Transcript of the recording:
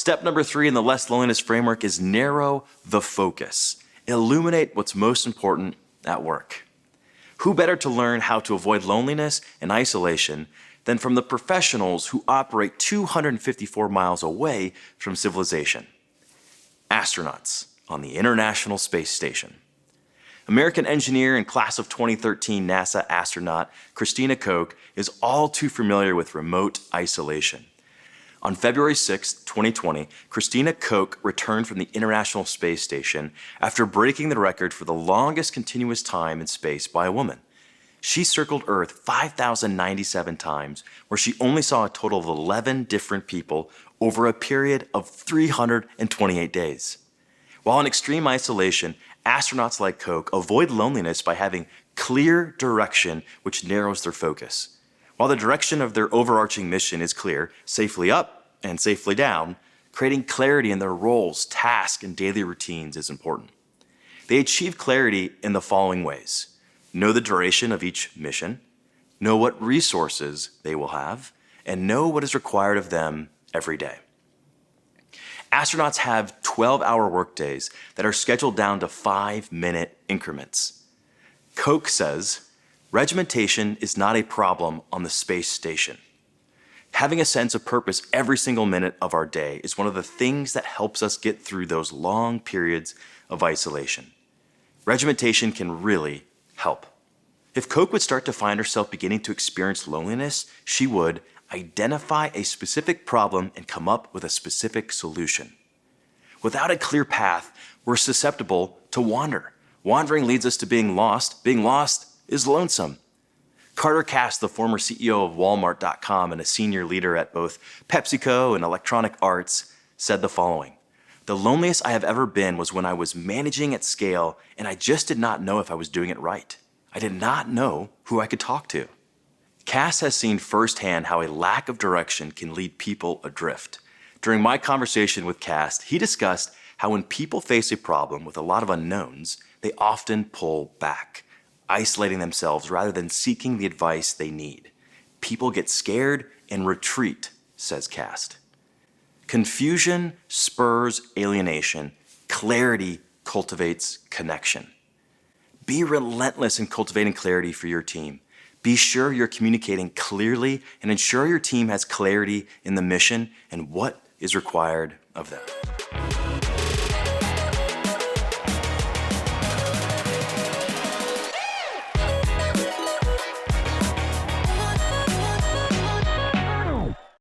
Step number 3 in the less loneliness framework is narrow the focus. Illuminate what's most important at work. Who better to learn how to avoid loneliness and isolation than from the professionals who operate 254 miles away from civilization? Astronauts on the International Space Station. American engineer and class of 2013 NASA astronaut Christina Koch is all too familiar with remote isolation. On February 6, 2020, Christina Koch returned from the International Space Station after breaking the record for the longest continuous time in space by a woman. She circled Earth 5,097 times, where she only saw a total of 11 different people over a period of 328 days. While in extreme isolation, astronauts like Koch avoid loneliness by having clear direction, which narrows their focus. While the direction of their overarching mission is clear, safely up and safely down, creating clarity in their roles, tasks, and daily routines is important. They achieve clarity in the following ways: know the duration of each mission, know what resources they will have, and know what is required of them every day. Astronauts have 12-hour workdays that are scheduled down to 5-minute increments. Koch says, regimentation is not a problem on the space station. Having a sense of purpose every single minute of our day is one of the things that helps us get through those long periods of isolation. Regimentation can really help. If Koch would start to find herself beginning to experience loneliness, she would identify a specific problem and come up with a specific solution. Without a clear path, we're susceptible to wander. Wandering leads us to being lost. Being lost is lonesome. Carter Cass, the former CEO of Walmart.com and a senior leader at both PepsiCo and Electronic Arts, said the following: "The loneliest I have ever been was when I was managing at scale and I just did not know if I was doing it right. I did not know who I could talk to." Cass has seen firsthand how a lack of direction can lead people adrift. During my conversation with Cass, he discussed how when people face a problem with a lot of unknowns, they often pull back, isolating themselves rather than seeking the advice they need. People get scared and retreat, says Cass. Confusion spurs alienation. Clarity cultivates connection. Be relentless in cultivating clarity for your team. Be sure you're communicating clearly and ensure your team has clarity in the mission and what is required of them.